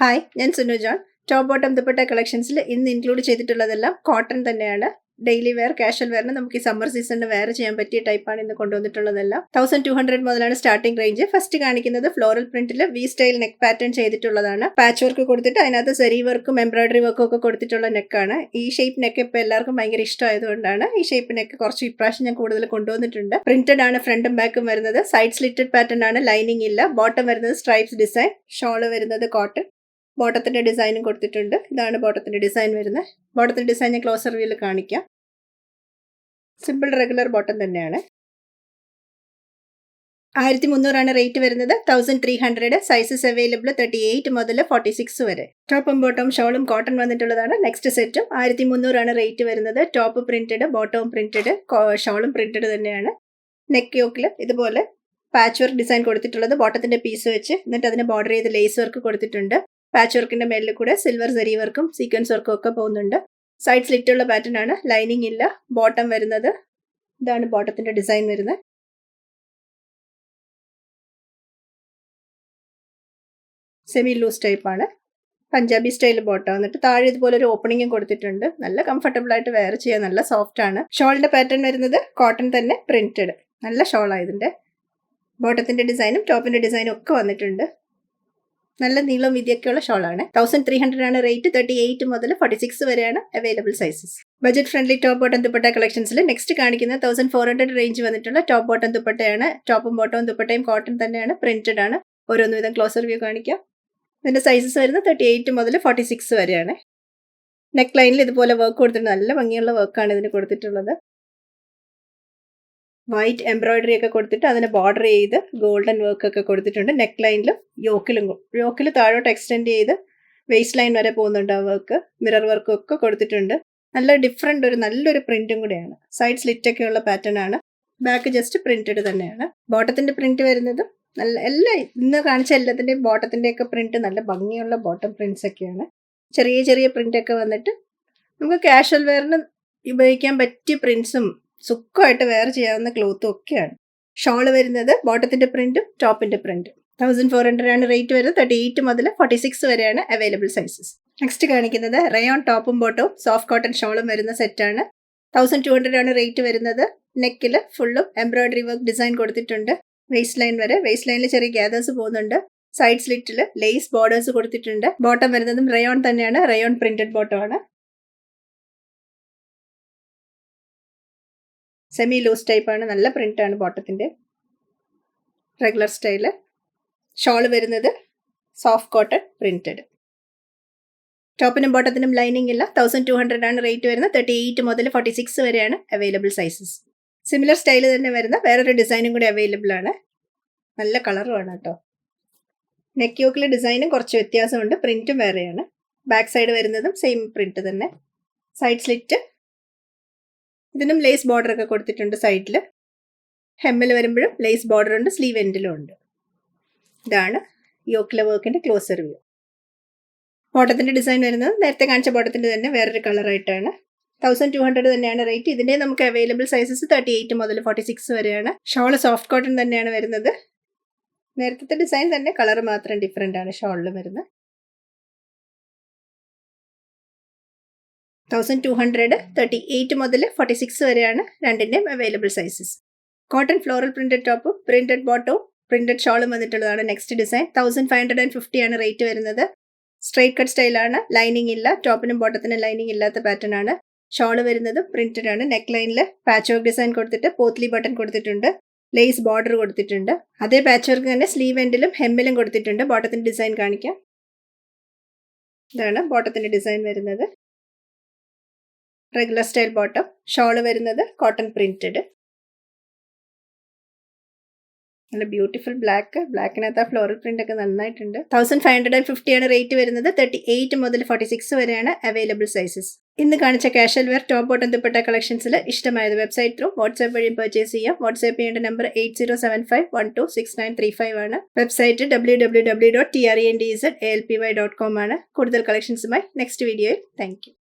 Hi, ഞാൻ Sunu John. Top bottom dupatta കളക്ഷൻസിൽ ഇന്ന് ഇൻക്ലൂഡ് ചെയ്തിട്ടുള്ളതെല്ലാം കോട്ടൺ തന്നെയാണ്. ഡെയിലി വെയർ, കാഷ്വൽ വെയറിന് നമുക്ക് ഈ സമ്മർ സീസണിന് വെയർ ചെയ്യാൻ പറ്റിയ ടൈപ്പാണ് ഇന്ന് കൊണ്ടുവന്നിട്ടുള്ളതെല്ലാം. 1200 മുതലാണ് സ്റ്റാർട്ടിംഗ് റേഞ്ച്. ഫസ്റ്റ് കാണിക്കുന്നത് ഫ്ലോറൽ പ്രിന്റിൽ വി സ്റ്റൈൽ നെക്ക് പാറ്റേൺ ചെയ്തിട്ടുള്ളതാണ്. പാച്ച് വർക്ക് കൊടുത്തിട്ട് അതിനകത്ത് സെറി വർക്കും എംബ്രോയിഡറി വർക്കും ഒക്കെ കൊടുത്തിട്ടുള്ള നെക്കാണ്. ഈ ഷേപ്പ് നെക്ക് ഇപ്പോൾ എല്ലാവർക്കും ഭയങ്കര ഇഷ്ടമായതുകൊണ്ടാണ് ഈ ഷേപ്പ് നെക്ക് കുറച്ച് ഇപ്രാവശ്യം ഞാൻ കൂടുതൽ കൊണ്ടുവന്നിട്ടുണ്ട്. പ്രിന്റഡ് ആണ് ഫ്രണ്ടും ബാക്കും വരുന്നത്. സൈഡ് സ്ലിറ്റഡ് പാറ്റേൺ ആണ്, ലൈനിങ് ഇല്ല. ബോട്ടം വരുന്നത് സ്ട്രൈപ്സ് ഡിസൈൻ, ഷോള് വരുന്നത് കോട്ടൺ. ബോട്ടത്തിന്റെ ഡിസൈനും കൊടുത്തിട്ടുണ്ട്. ഇതാണ് ബോട്ടത്തിന്റെ ഡിസൈൻ വരുന്നത്. ബോട്ടത്തിന്റെ ഡിസൈൻ ഞാൻ ക്ലോസർ വ്യൂവിൽ കാണിക്കാം. സിമ്പിൾ റെഗുലർ ബോട്ടം തന്നെയാണ്. 1300 റേറ്റ് വരുന്നത്. 1300. സൈസസ് അവൈലബിൾ 38 മുതൽ 46 വരെ. ടോപ്പും ബോട്ടവും ഷോളും കോട്ടൺ വന്നിട്ടുള്ളതാണ്. നെക്സ്റ്റ് സെറ്റും 1300 റേറ്റ് വരുന്നത്. ടോപ്പ് പ്രിന്റഡ്, ബോട്ടവും പ്രിന്റഡ്, ഷോളും പ്രിന്റഡ് തന്നെയാണ്. നെക്ക് യോക്കിൽ ഇതുപോലെ പാച്ച് വർക്ക് ഡിസൈൻ കൊടുത്തിട്ടുള്ളത് ബോട്ടത്തിന്റെ പീസ് വെച്ച്, എന്നിട്ട് അതിന് ബോർഡർ ചെയ്ത് ലേസ് വർക്ക് കൊടുത്തിട്ടുണ്ട്. പാച്ച് വർക്കിന്റെ മേലിൽ കൂടെ സിൽവർ സെറി വർക്കും സീക്വൻസ് വർക്കും ഒക്കെ പോകുന്നുണ്ട്. സൈഡ് സ്ലിറ്റ് ഉള്ള പാറ്റേൺ ആണ്, ലൈനിങ് ഇല്ല. ബോട്ടം വരുന്നത് ഇതാണ് ബോട്ടത്തിന്റെ ഡിസൈൻ വരുന്നത്. സെമി ലൂസ് ടൈപ്പ് ആണ്. പഞ്ചാബി സ്റ്റൈൽ ബോട്ടം വന്നിട്ട് താഴെ ഇതുപോലെ ഒരു ഓപ്പണിംഗും കൊടുത്തിട്ടുണ്ട്. നല്ല കംഫർട്ടബിൾ ആയിട്ട് വെയർ ചെയ്യാൻ, നല്ല സോഫ്റ്റ് ആണ്. ഷോളിന്റെ പാറ്റേൺ വരുന്നത് കോട്ടൺ തന്നെ, പ്രിന്റഡ്. നല്ല ഷോളാണ് ഇതിന്റെ. ബോട്ടത്തിന്റെ ഡിസൈനും ടോപ്പിന്റെ ഡിസൈനും ഒക്കെ വന്നിട്ടുണ്ട്. നല്ല നീളം വീതിയൊക്കെയുള്ള ഷോളാണ്. 1300 റേറ്റ്. 38 മുതൽ 46 വരെയാണ് available sizes. Budget friendly top bottom dupatta കളക്ഷൻസിൽ നെക്സ്റ്റ് കാണിക്കുന്ന 1400 റേഞ്ച് വന്നിട്ടുള്ള ടോപ്പ് ബോട്ടം ദുപ്പട്ടയാണ്. ടോപ്പും ബോട്ടവും ദുപ്പട്ടയും കോട്ടൺ തന്നെയാണ്, പ്രിന്റഡ് ആണ്. ഓരോന്ന് വിധം ക്ലോസർ വ്യൂ കാണിക്കാം. ഇതിന്റെ സൈസസ് വരുന്നത് 38 മുതൽ 46 വരെയാണ്. നെക്ക് ലൈനിൽ ഇതുപോലെ വർക്ക് കൊടുത്തിട്ടുണ്ട്. നല്ല ഭംഗിയുള്ള വർക്കാണ് ഇതിന് കൊടുത്തിട്ടുള്ളത്. വൈറ്റ് എംബ്രോയിഡറി ഒക്കെ കൊടുത്തിട്ട് അതിന് ബോർഡർ ചെയ്ത് ഗോൾഡൻ വർക്ക് ഒക്കെ കൊടുത്തിട്ടുണ്ട്. നെക്ക് ലൈനിലും യോക്കിൽ താഴോട്ട് എക്സ്റ്റെൻഡ് ചെയ്ത് വേസ്റ്റ് ലൈൻ വരെ പോകുന്നുണ്ട് ആ വർക്ക്. മിറർ വർക്കും ഒക്കെ കൊടുത്തിട്ടുണ്ട്. നല്ല ഡിഫറെന്റ്, നല്ലൊരു പ്രിന്റും കൂടെയാണ്. സൈഡ് സ്ലിറ്റ് ഒക്കെ ഉള്ള പാറ്റേൺ ആണ്. ബാക്ക് ജസ്റ്റ് പ്രിന്റഡ് തന്നെയാണ്. ബോട്ടത്തിന്റെ പ്രിന്റ് വരുന്നത് നല്ല ഇന്ന് കാണിച്ച എല്ലാത്തിന്റെയും ബോട്ടത്തിന്റെ ഒക്കെ പ്രിന്റ് നല്ല ഭംഗിയുള്ള ബോട്ടം പ്രിന്റ്സ് ഒക്കെയാണ്. ചെറിയ ചെറിയ പ്രിന്റ് ഒക്കെ വന്നിട്ട് നമുക്ക് കാഷ്വൽ വെയറിന് ഉപയോഗിക്കാൻ പറ്റിയ പ്രിന്റ്സും സുഖമായിട്ട് വെയർ ചെയ്യാവുന്ന ക്ലോത്തും ഒക്കെയാണ്. ഷോള് വരുന്നത് ബോട്ടത്തിന്റെ പ്രിന്റും ടോപ്പിന്റെ പ്രിന്റും. 1400 റേറ്റ് വരുന്നത്. 38 മുതൽ 46 വരെയാണ് അവൈലബിൾ സൈസസ്. നെക്സ്റ്റ് കാണിക്കുന്നത് റയോൺ ടോപ്പും ബോട്ടവും സോഫ്റ്റ് കോട്ടൺ ഷോളും വരുന്ന സെറ്റാണ്. 1200 റേറ്റ് വരുന്നത്. നെക്കിൽ ഫുള്ളും എംബ്രോയിഡറി വർക്ക് ഡിസൈൻ കൊടുത്തിട്ടുണ്ട്. വേസ്റ്റ് ലൈൻ വരെ. വേസ്റ്റ് ലൈനിൽ ചെറിയ ഗ്യാദേഴ്സ് പോകുന്നുണ്ട്. സൈഡ് സ്ലിറ്റിൽ ലേസ് ബോർഡേഴ്സ് കൊടുത്തിട്ടുണ്ട്. ബോട്ടം വരുന്നതും റയോൺ തന്നെയാണ്. റയോൺ പ്രിന്റഡ് ബോട്ടം ആണ്. സെമി ലൂസ് ടൈപ്പ് ആണ്. നല്ല പ്രിന്റ് ആണ് ബോട്ടത്തിന്റെ. Regular style. ഷോള് വരുന്നത് സോഫ്റ്റ് കോട്ടൺ പ്രിന്റഡ്. ടോപ്പിനും ബോട്ടത്തിനും ലൈനിങ് ഇല്ല. 1200 റേറ്റ് വരുന്നത്. 38 മുതൽ 46 വരെയാണ് അവൈലബിൾ സൈസസ്. സിമിലർ സ്റ്റൈല് തന്നെ വരുന്ന വേറൊരു ഡിസൈനും കൂടി അവൈലബിൾ ആണ്. നല്ല കളറുമാണ് കേട്ടോ. നെക്ക് യോക്കിലെ ഡിസൈനും കുറച്ച് വ്യത്യാസമുണ്ട്. പ്രിന്റും വേറെയാണ്. ബാക്ക് സൈഡ് വരുന്നതും സെയിം പ്രിന്റ് തന്നെ. Side slit. ഇതിനും ലേസ് ബോർഡർ ഒക്കെ കൊടുത്തിട്ടുണ്ട്. സൈഡിൽ ഹെമ്മിൽ വരുമ്പോഴും ലേസ് ബോർഡർ ഉണ്ട്. സ്ലീവ് എൻഡിലും ഉണ്ട്. ഇതാണ് യോക്കിലെ വർക്കിന്റെ ക്ലോസർ വ്യൂ. ബോട്ടത്തിന്റെ ഡിസൈൻ വരുന്നത് നേരത്തെ കാണിച്ച ബോട്ടത്തിന്റെ തന്നെ വേറൊരു കളറായിട്ടാണ്. 1200 തന്നെയാണ് റേറ്റ്. ഇതിന്റെ നമുക്ക് അവൈലബിൾ സൈസസ് 38 മുതൽ 46 വരെയാണ്. ഷോള് സോഫ്റ്റ് കോട്ടൺ തന്നെയാണ് വരുന്നത്. നേരത്തെ ഡിസൈൻ തന്നെ, കളർ മാത്രം ഡിഫറെന്റ് ആണ് ഷോളിൽ വരുന്നത്. 1200, 38 മുതൽ 46 വരെയാണ് രണ്ടിന്റെയും available sizes. Cotton floral printed ടോപ്പും പ്രിന്റഡ് ബോട്ടവും പ്രിന്റഡ് ഷോളും വന്നിട്ടുള്ളതാണ്. നെക്സ്റ്റ് ഡിസൈൻ 1550 റേറ്റ് വരുന്നത്. സ്ട്രൈറ്റ് കട്ട് സ്റ്റൈലാണ്. ലൈനിങ് ഇല്ല. ടോപ്പിനും ബോട്ടത്തിനും ലൈനിങ് ഇല്ലാത്ത പാറ്റേൺ ആണ്. ഷോള് വരുന്നത് പ്രിന്റഡ് ആണ്. നെക്ക് ലൈനിൽ പാച്ച് വർക്ക് ഡിസൈൻ കൊടുത്തിട്ട് പോത്ലി ബട്ടൺ കൊടുത്തിട്ടുണ്ട്. ലേസ് ബോർഡർ കൊടുത്തിട്ടുണ്ട്. അതേ പാച്ച് വർക്ക് തന്നെ സ്ലീവ് എൻഡിലും ഹെമ്മിലും കൊടുത്തിട്ടുണ്ട്. ബോട്ടത്തിന്റെ ഡിസൈൻ കാണിക്കാം. ഇതാണ് ബോട്ടത്തിന്റെ ഡിസൈൻ വരുന്നത്. Regular style bottom. ഷോള് വരുന്നത് കോട്ടൺ പ്രിന്റഡ്. നല്ല ബ്യൂട്ടിഫുൾ ബ്ലാക്കിനകത്ത് ആ ഫ്ലോറൽ പ്രിന്റ് ഒക്കെ നന്നായിട്ടുണ്ട്. 1550 റേറ്റ് വരുന്നത്. 38 മുതൽ 46 വരെയാണ് അവൈലബിൾ സൈസസ്. ഇന്ന് കാണിച്ച casual wear top bottom dupatta കളക്ഷൻസിൽ ഇഷ്ടമായത് വെബ്സൈറ്റ് ത്രൂ വാട്സ്ആപ്പ് വഴിയും പർച്ചേസ് ചെയ്യാം. വാട്സ്ആപ്പ് ചെയ്യേണ്ട നമ്പർ 8075126935 ആണ്. വെബ്സൈറ്റ് www.trendsalpy.com ആണ്. കൂടുതൽ കളക്ഷൻസുമായി നെക്സ്റ്റ് വീഡിയോയിൽ. Thank U.